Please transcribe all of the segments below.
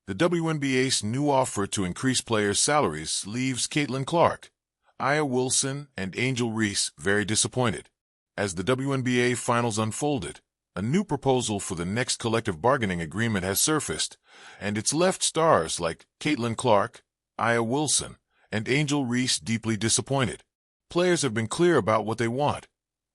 The WNBA's new offer to increase players' salaries leaves Caitlin Clark, Aya Wilson, and Angel Reese very disappointed. As the WNBA finals unfolded, a new proposal for the next collective bargaining agreement has surfaced, and it's left stars like Caitlin Clark, Aya Wilson, and Angel Reese deeply disappointed. Players have been clear about what they want: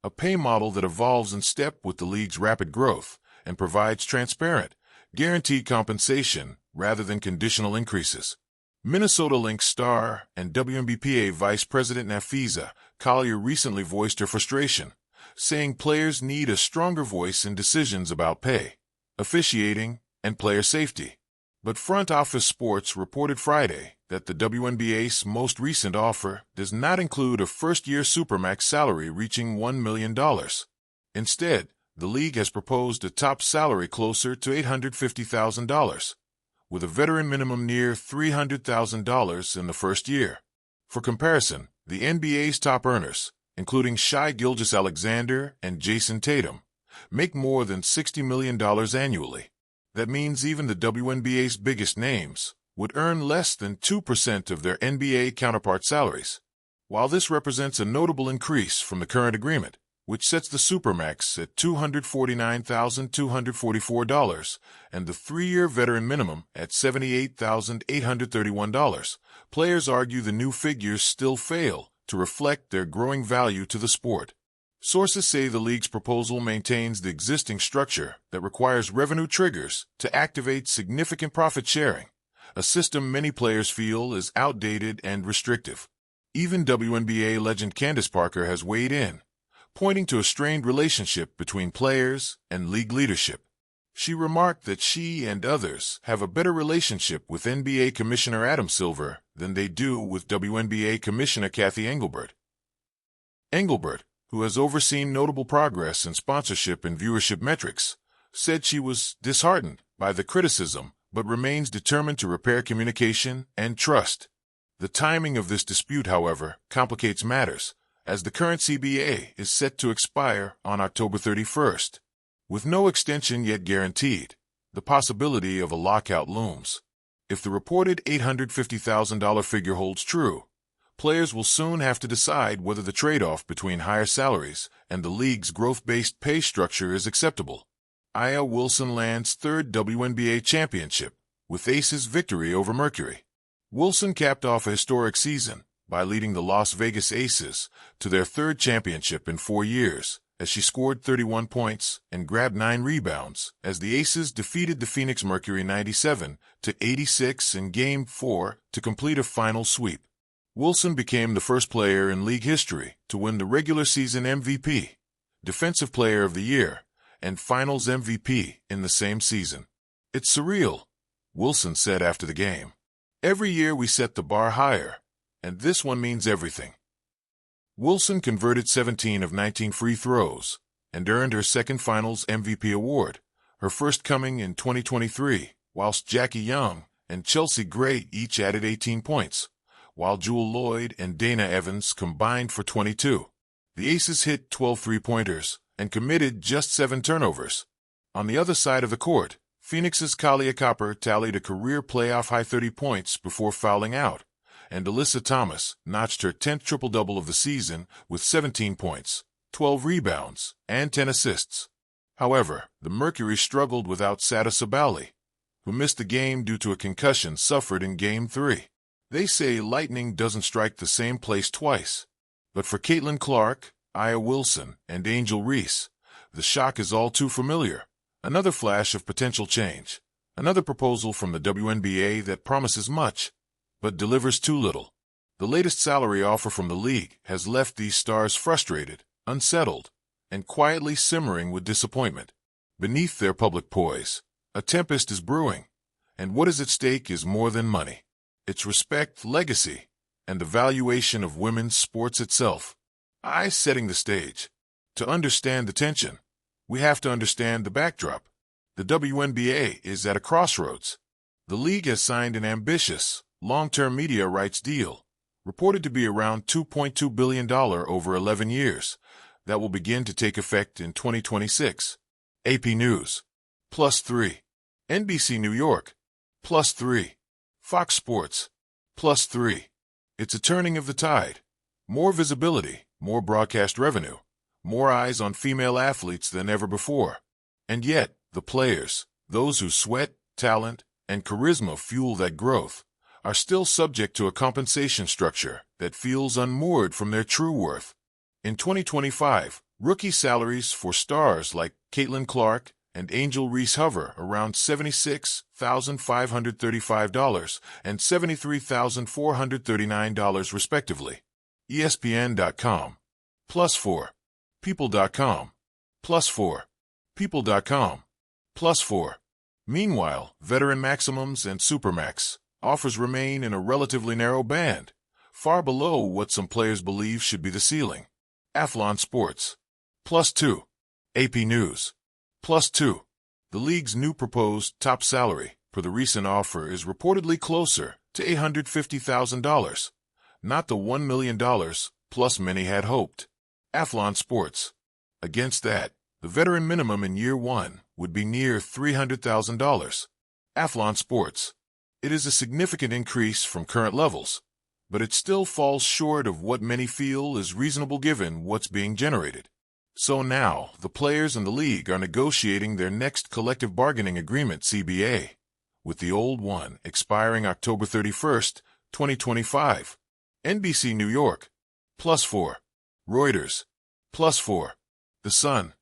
a pay model that evolves in step with the league's rapid growth and provides transparent, guaranteed compensation rather than conditional increases. Minnesota Lynx star and WNBA Vice President Nafisa Collier recently voiced her frustration, saying players need a stronger voice in decisions about pay, officiating, and player safety. But Front Office Sports reported Friday that the WNBA's most recent offer does not include a first-year Supermax salary reaching $1 million. Instead, the league has proposed a top salary closer to $850,000, with a veteran minimum near $300,000 in the first year. For comparison, the NBA's top earners, including Shai Gilgeous-Alexander and Jason Tatum, make more than $60 million annually. That means even the WNBA's biggest names would earn less than 2% of their NBA counterpart salaries. While this represents a notable increase from the current agreement, which sets the Supermax at $249,244 and the three-year veteran minimum at $78,831, players argue the new figures still fail to reflect their growing value to the sport. Sources say the league's proposal maintains the existing structure that requires revenue triggers to activate significant profit sharing, a system many players feel is outdated and restrictive. Even WNBA legend Candace Parker has weighed in, pointing to a strained relationship between players and league leadership. She remarked that she and others have a better relationship with NBA Commissioner Adam Silver than they do with WNBA Commissioner Kathy Engelbert. Engelbert, who has overseen notable progress in sponsorship and viewership metrics, said she was disheartened by the criticism but remains determined to repair communication and trust. The timing of this dispute, however, complicates matters, as the current CBA is set to expire on October 31st. With no extension yet guaranteed, the possibility of a lockout looms. If the reported $850,000 figure holds true, players will soon have to decide whether the trade-off between higher salaries and the league's growth-based pay structure is acceptable. Aya Wilson lands third WNBA championship with Aces' victory over Mercury. Wilson capped off a historic season by leading the Las Vegas Aces to their third championship in 4 years, as she scored 31 points and grabbed 9 rebounds as the Aces defeated the Phoenix Mercury 97-86 in Game 4 to complete a final sweep. Wilson became the first player in league history to win the regular season MVP, Defensive Player of the Year, and Finals MVP in the same season. "It's surreal," Wilson said after the game. "Every year we set the bar higher, and this one means everything." Wilson converted 17 of 19 free throws and earned her second Finals MVP award, her first coming in 2023, whilst Jackie Young and Chelsea Gray each added 18 points, while Jewel Lloyd and Dana Evans combined for 22. The Aces hit 12 three-pointers and committed just 7 turnovers. On the other side of the court, Phoenix's Kalia Copper tallied a career playoff-high 30 points before fouling out, and Alyssa Thomas notched her 10th triple-double of the season with 17 points, 12 rebounds, and 10 assists. However, the Mercury struggled without Sada Sabali, who missed the game due to a concussion suffered in Game 3. They say lightning doesn't strike the same place twice. But for Caitlin Clark, Aya Wilson, and Angel Reese, the shock is all too familiar. Another flash of potential change. Another proposal from the WNBA that promises much, but delivers too little. The latest salary offer from the league has left these stars frustrated, unsettled, and quietly simmering with disappointment. Beneath their public poise, a tempest is brewing, and what is at stake is more than money. It's respect, legacy, and the valuation of women's sports itself. Setting the stage. To understand the tension, we have to understand the backdrop. The WNBA is at a crossroads. The league has signed an ambitious, long-term media rights deal, reported to be around $2.2 billion over 11 years, that will begin to take effect in 2026. AP News. +3. NBC New York. +3. Fox Sports. +3. It's a turning of the tide. More visibility, more broadcast revenue, more eyes on female athletes than ever before. And yet, the players, those whose sweat, talent, and charisma fuel that growth, are still subject to a compensation structure that feels unmoored from their true worth. In 2025, rookie salaries for stars like Caitlin Clark and Angel Reese hover around $76,535 and $73,439 respectively. ESPN.com. +4. People.com. +4. People.com. +4. Meanwhile, veteran maximums and supermax offers remain in a relatively narrow band, far below what some players believe should be the ceiling. Athlon Sports. +2. AP News. +2. The league's new proposed top salary per the recent offer is reportedly closer to $850,000, not the $1 million plus many had hoped. Athlon Sports. Against that, the veteran minimum in year one would be near $300,000. Athlon Sports. It is a significant increase from current levels, but it still falls short of what many feel is reasonable given what's being generated. So now, the players in the league are negotiating their next collective bargaining agreement CBA, with the old one expiring October 31st, 2025. NBC New York. +4. Reuters. +4. The Sun.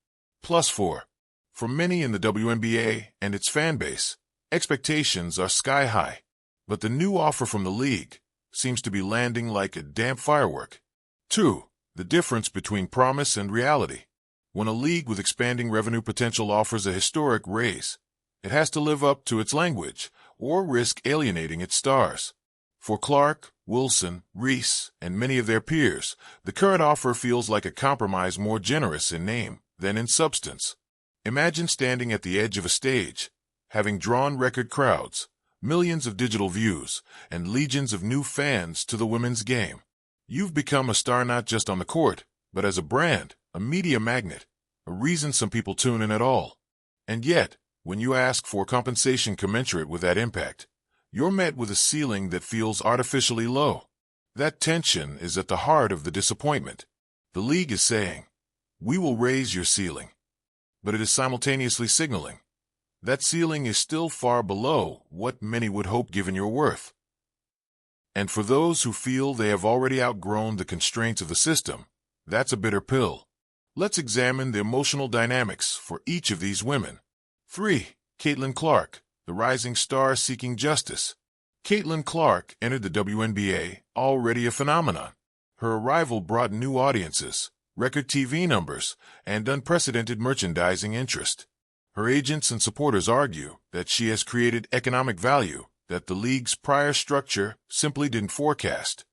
+4. For many in the WNBA and its fan base, expectations are sky high, but the new offer from the league seems to be landing like a damp firework. 2. The difference between promise and reality. When a league with expanding revenue potential offers a historic raise, it has to live up to its language or risk alienating its stars. For Clark, Wilson, Reese, and many of their peers, the current offer feels like a compromise more generous in name than in substance. Imagine standing at the edge of a stage, having drawn record crowds, millions of digital views, and legions of new fans to the women's game. You've become a star not just on the court, but as a brand, a media magnet, a reason some people tune in at all. And yet, when you ask for compensation commensurate with that impact, you're met with a ceiling that feels artificially low. That tension is at the heart of the disappointment. The league is saying, "We will raise your ceiling," but it is simultaneously signaling, that ceiling is still far below what many would hope given your worth. And for those who feel they have already outgrown the constraints of the system, that's a bitter pill. Let's examine the emotional dynamics for each of these women. 3. Caitlin Clark, the rising star seeking justice. Caitlin Clark entered the WNBA already a phenomenon. Her arrival brought new audiences, record TV numbers, and unprecedented merchandising interest. Her agents and supporters argue that she has created economic value that the league's prior structure simply didn't forecast.